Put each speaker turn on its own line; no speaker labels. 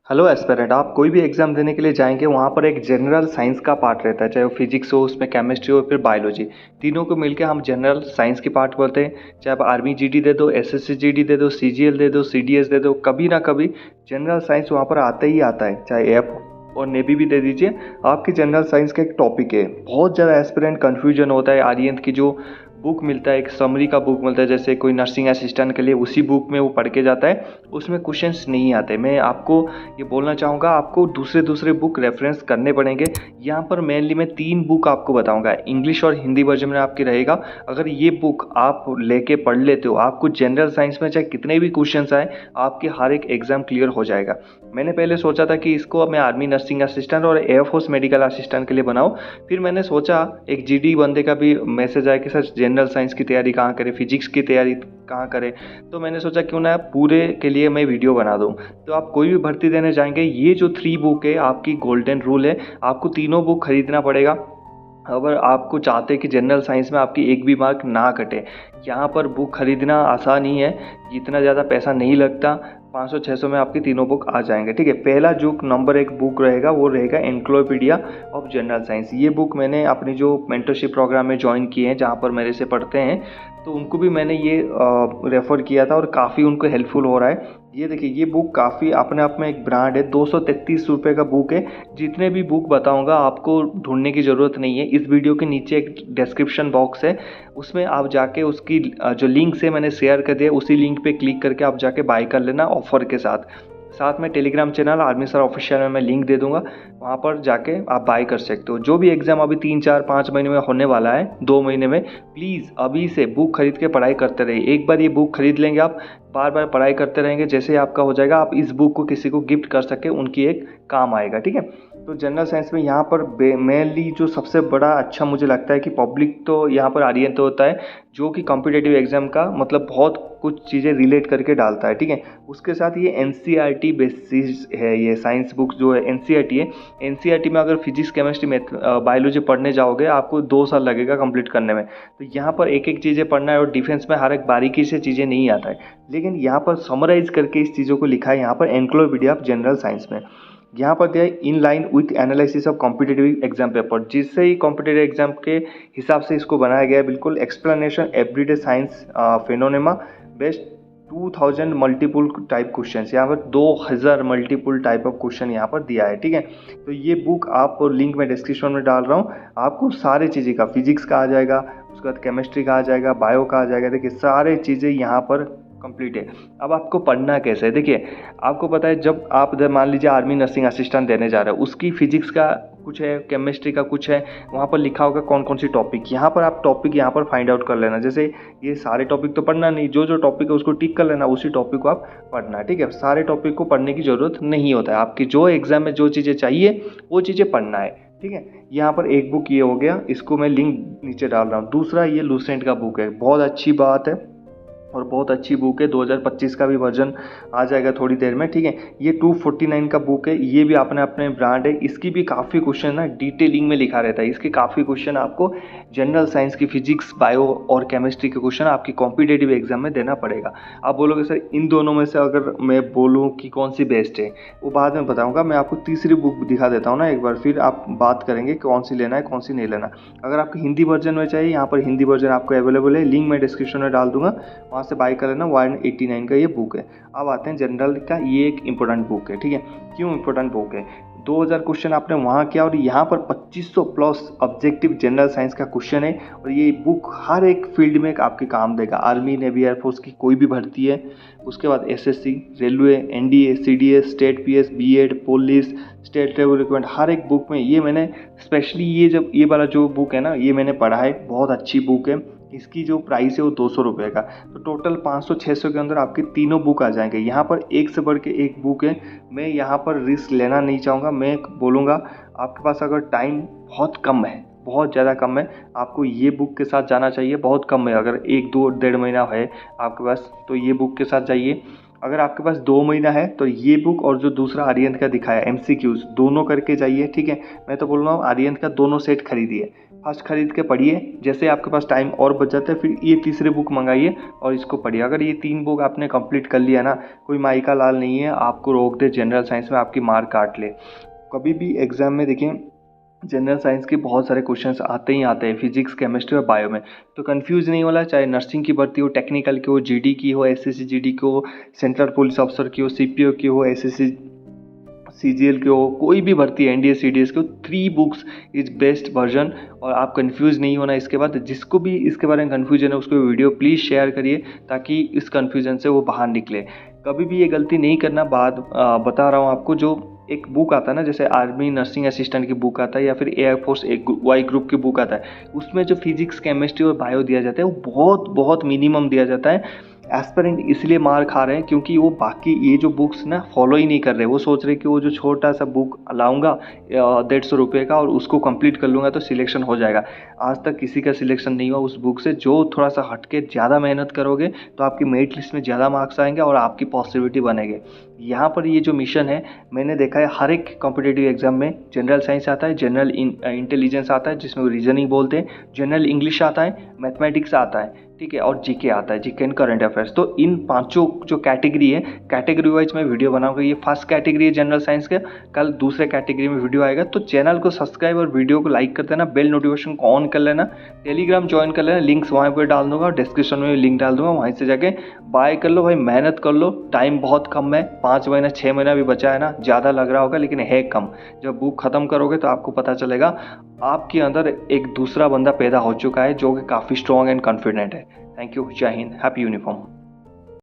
Hello aspirant, आप कोई भी एग्ज़ाम देने के लिए जाएंगे वहाँ पर एक जनरल साइंस का पार्ट रहता है, चाहे वो फिजिक्स हो, उसमें केमिस्ट्री हो, फिर बायोलॉजी। तीनों को मिलके हम जनरल साइंस की पार्ट बोलते हैं। चाहे आप आर्मी जीडी दे दो, एसएससी जीडी दे दो, सीजीएल दे दो, सीडीएस दे दो, कभी ना कभी जनरल साइंस वहाँ पर आता ही आता है। चाहे एफ और नेवी भी दे दीजिए, आपकी जनरल साइंस का एक टॉपिक है। बहुत ज़्यादा एस्पिरेंट कन्फ्यूजन होता है। आर्यन की जो बुक मिलता है, एक समरी का बुक मिलता है, जैसे कोई नर्सिंग असिस्टेंट के लिए उसी बुक में वो पढ़ के जाता है, उसमें क्वेश्चंस नहीं आते। मैं आपको ये बोलना चाहूँगा, आपको दूसरे दूसरे बुक रेफरेंस करने पड़ेंगे। यहाँ पर मेनली मैं 3 बुक आपको बताऊँगा, इंग्लिश और हिंदी वर्जन में आपकी रहेगा। अगर ये बुक आप लेके पढ़ लेते हो, आपको जनरल साइंस में चाहे कितने भी क्वेश्चंस आए, आपके हर एक एग्जाम क्लियर हो जाएगा। मैंने पहले सोचा था कि इसको मैं आर्मी नर्सिंग असिस्टेंट और एयरफोर्स मेडिकल असिस्टेंट के लिए बनाऊँ। फिर मैंने सोचा एक जीडी बंदे का भी मैसेज आया कि सर जनरल साइंस की तैयारी कहाँ करें, फिजिक्स की तैयारी कहाँ करें। तो मैंने सोचा क्यों ना पूरे के लिए मैं वीडियो बना दूँ। तो आप कोई भी भर्ती देने जाएंगे, ये जो 3 बुक है आपकी गोल्डन रूल है, आपको तीनों बुक खरीदना पड़ेगा। अगर आपको चाहते हैं कि जनरल साइंस में आपकी एक भी मार्क ना कटे, यहाँ पर बुक खरीदना आसान ही है, इतना ज़्यादा पैसा नहीं लगता। 500-600 में आपकी तीनों बुक आ जाएंगे। ठीक है, पहला जो नंबर 1 बुक रहेगा वो रहेगा एनक्लोपीडिया ऑफ जनरल साइंस। ये बुक मैंने अपनी जो मेंटरशिप प्रोग्राम में ज्वाइन किए हैं, जहाँ पर मेरे से पढ़ते हैं, तो उनको भी मैंने ये रेफ़र किया था और काफ़ी उनको हेल्पफुल हो रहा है। ये देखिए, ये बुक काफ़ी अपने आप में एक ब्रांड है। 233 रुपये का बुक है। जितने भी बुक बताऊंगा आपको ढूंढने की ज़रूरत नहीं है। इस वीडियो के नीचे एक डिस्क्रिप्शन बॉक्स है, उसमें आप जाके उसकी जो लिंक से मैंने शेयर कर दिया, उसी लिंक पे क्लिक करके आप जाके बाय कर लेना ऑफर के साथ। साथ में Telegram channel army sir official में मैं लिंक दे दूंगा, वहाँ पर जाके आप बाय कर सकते हो। जो भी एग्ज़ाम अभी 3-4-5 महीने में होने वाला है, 2 महीने में, प्लीज़ अभी से बुक खरीद के पढ़ाई करते रहिए। एक बार ये बुक खरीद लेंगे आप, बार बार पढ़ाई करते रहेंगे, जैसे आपका हो जाएगा आप इस बुक को किसी को गिफ्ट कर सके, उनकी एक काम आएगा। ठीक है, तो जनरल साइंस में यहाँ पर मेनली जो सबसे बड़ा अच्छा मुझे लगता है कि पब्लिक तो यहाँ पर आर्यन तो होता है, जो कि कॉम्पिटेटिव एग्जाम का मतलब बहुत कुछ चीज़ें रिलेट करके डालता है। ठीक है, उसके साथ ये एनसीईआरटी बेसिस है। ये साइंस बुक्स जो है एनसीईआरटी है। एनसीईआरटी में अगर फिजिक्स केमिस्ट्री मैथ बायोलॉजी पढ़ने जाओगे, आपको 2 साल लगेगा कंप्लीट करने में। तो यहाँ पर एक एक चीज़ें पढ़ना है, और डिफेंस में हर एक बारीकी से चीज़ें नहीं आता है, लेकिन यहाँ पर समराइज करके इस चीज़ों को लिखा है यहाँ पर एनक्लोपीडिया ऑफ जनरल साइंस में। यहाँ पर दिया है in line with analysis of competitive exam paper, जिससे ही कॉम्पिटेटिव एग्जाम के हिसाब से इसको बनाया गया है। बिल्कुल explanation everyday science phenomena best 2000 multiple type question, यहाँ पर 2000 मल्टीपल टाइप ऑफ क्वेश्चन यहाँ पर दिया है। ठीक है, तो ये बुक आप लिंक में डिस्क्रिप्शन में डाल रहा हूँ, आपको सारी चीज़ें का, फिजिक्स का आ जाएगा, उसके बाद केमिस्ट्री का आ जाएगा, बायो का आ जाएगा। देखिए सारे चीज़ें यहाँ पर कंप्लीट है। अब आपको पढ़ना कैसे है, देखिए आपको पता है, जब आप मान लीजिए आर्मी नर्सिंग असिस्टेंट देने जा रहे हो, उसकी फिजिक्स का कुछ है, केमिस्ट्री का कुछ है, वहाँ पर लिखा होगा कौन कौन सी टॉपिक। यहाँ पर आप टॉपिक यहाँ पर फाइंड आउट कर लेना। जैसे ये सारे टॉपिक तो पढ़ना नहीं, जो जो टॉपिक है उसको टिक कर लेना, उसी टॉपिक को आप पढ़ना। ठीक है, सारे टॉपिक को पढ़ने की ज़रूरत नहीं होता है, आपकी जो एग्जाम में जो चीज़ें चाहिए वो चीज़ें पढ़ना है। ठीक है, यहाँ पर एक बुक ये हो गया, इसको मैं लिंक नीचे डाल रहा हूँ। दूसरा ये लूसेंट का बुक है, बहुत अच्छी बात है और बहुत अच्छी बुक है। 2025 का भी वर्जन आ जाएगा थोड़ी देर में। ठीक है, ये 249 का बुक है, ये भी अपने अपने ब्रांड है। इसकी भी काफ़ी क्वेश्चन ना डिटेलिंग में लिखा रहता है। इसके काफ़ी क्वेश्चन आपको जनरल साइंस की फिजिक्स, बायो और केमिस्ट्री के क्वेश्चन आपकी कॉम्पिटेटिव एग्जाम में देना पड़ेगा। आप बोलोगे सर इन दोनों में से अगर मैं बोलूँ कि कौन सी बेस्ट है, वो बाद में बताऊँगा। मैं आपको तीसरी बुक दिखा देता हूँ ना एक बार, फिर आप बात करेंगे कौन सी लेना है कौन सी नहीं लेना। अगर आपको हिंदी वर्जन में चाहिए, यहाँ पर हिंदी वर्जन आपको अवेलेबल है, लिंक मैं डिस्क्रिप्शन में डाल दूंगा, वहाँ से बाय कर लेना। 189 का ये बुक है। अब आते हैं जनरल का, ये एक इंपॉर्टेंट बुक है। ठीक है, क्यों इंपॉर्टेंट बुक है? 2000 क्वेश्चन आपने वहाँ किया और यहाँ पर 2500 प्लस ऑब्जेक्टिव जनरल साइंस का क्वेश्चन है, और ये बुक हर एक फील्ड में आपके काम देगा। आर्मी, नेवी, एयरफोर्स की कोई भी भर्ती है, उसके बाद SSC, railway, NDA, CDS, state PS, BEd, police, state level recruitment, हर एक बुक में ये मैंने स्पेशली ये जब ये वाला जो बुक है ना, ये मैंने पढ़ा है, बहुत अच्छी बुक है। इसकी जो प्राइस है वो 200 रुपये का, तो टोटल 500-600 के अंदर आपके तीनों बुक आ जाएंगे। यहाँ पर एक से बढ़ के एक बुक है। मैं यहाँ पर रिस्क लेना नहीं चाहूँगा। मैं बोलूँगा आपके पास अगर टाइम बहुत कम है, बहुत ज़्यादा कम है, आपको ये बुक के साथ जाना चाहिए। बहुत कम है, अगर 1-2-1.5 महीना है आपके पास तो ये बुक के साथ जाइए। अगर आपके पास 2 महीना है तो ये बुक और जो दूसरा आर्यन का दिखाया MCQs, दोनों करके जाइए। ठीक है, मैं तो बोल रहा हूँ आर्यन का दोनों सेट खरीदिए। फर्स्ट खरीद के पढ़िए, जैसे आपके पास टाइम और बच जाता है फिर ये तीसरी बुक मंगाइए और इसको पढ़िए। अगर ये 3 बुक आपने कंप्लीट कर लिया ना, कोई माइका लाल नहीं है आपको रोक दे जनरल साइंस में आपकी मार्क काट ले। कभी भी एग्जाम में देखिए जनरल साइंस के बहुत सारे क्वेश्चंस आते ही आते हैं, फिजिक्स, केमिस्ट्री और बायो में। तो कंफ्यूज नहीं होना, चाहे नर्सिंग की भर्ती हो, टेक्निकल की हो, जीडी की हो, एसएससी जीडी की हो, सेंट्रल पुलिस ऑफिसर की हो, सीपीओ की हो, एसएससी सीजीएल की हो, कोई भी भर्ती है, एनडीए सीडीएस की हो, 3 बुक्स इज बेस्ट वर्जन। और आप कंफ्यूज नहीं होना इसके बाद। जिसको भी इसके बारे में कंफ्यूजन है उसको वीडियो प्लीज़ शेयर करिए ताकि इस कंफ्यूजन से वो बाहर निकले। कभी भी ये गलती नहीं करना। बता रहा हूँ आपको, जो एक बुक आता है ना, जैसे आर्मी नर्सिंग असिस्टेंट की बुक आता है या फिर एयरफोर्स एक वाई ग्रुप की बुक आता है, उसमें जो फिजिक्स, केमिस्ट्री और बायो दिया जाता है वो बहुत बहुत मिनिमम दिया जाता है। एस्पिरेंट इसलिए मार खा रहे हैं क्योंकि वो बाकी ये जो बुक्स ना फॉलो ही नहीं कर रहे। वो सोच रहे कि वो जो छोटा सा बुक लाऊंगा 150 रुपये का और उसको कंप्लीट कर लूँगा तो सिलेक्शन हो जाएगा। आज तक किसी का सिलेक्शन नहीं हुआ उस बुक से। जो थोड़ा सा हटके ज़्यादा मेहनत करोगे तो आपकी मेरिट लिस्ट में ज़्यादा मार्क्स आएंगे और आपकी पॉसिबिलिटी बनेगी। यहाँ पर ये जो मिशन है, मैंने देखा है हर एक कॉम्पिटेटिव एग्जाम में जनरल साइंस आता है, जनरल इंटेलिजेंस आता है जिसमें रीजनिंग बोलते हैं, जनरल इंग्लिश आता है, मैथमेटिक्स आता है, ठीक है, और जीके आता है, जीके एंड करंट अफेयर्स। तो इन पांचों जो कैटेगरी है, कैटेगरी वाइज मैं वीडियो बनाऊंगा। ये फर्स्ट कैटेगरी है जनरल साइंस के, कल दूसरे कैटेगरी में वीडियो आएगा। तो चैनल को सब्सक्राइब और वीडियो को लाइक कर देना, बेल नोटिफिकेशन को ऑन कर लेना, टेलीग्राम ज्वाइन कर लेना, लिंक्स वहाँ पर डाल दूंगा, डिस्क्रिप्शन में लिंक डाल दूंगा, वहीं से जाके बाय कर लो भाई। मेहनत कर लो, टाइम बहुत कम है, 5 महीना 6 महीना भी बचा है ना, ज़्यादा लग रहा होगा लेकिन है कम। जब बुक खत्म करोगे तो आपको पता चलेगा आपके अंदर एक दूसरा बंदा पैदा हो चुका है जो कि काफ़ी स्ट्रॉन्ग एंड कॉन्फिडेंट है। Thank you. जय हिंद। Happy uniform.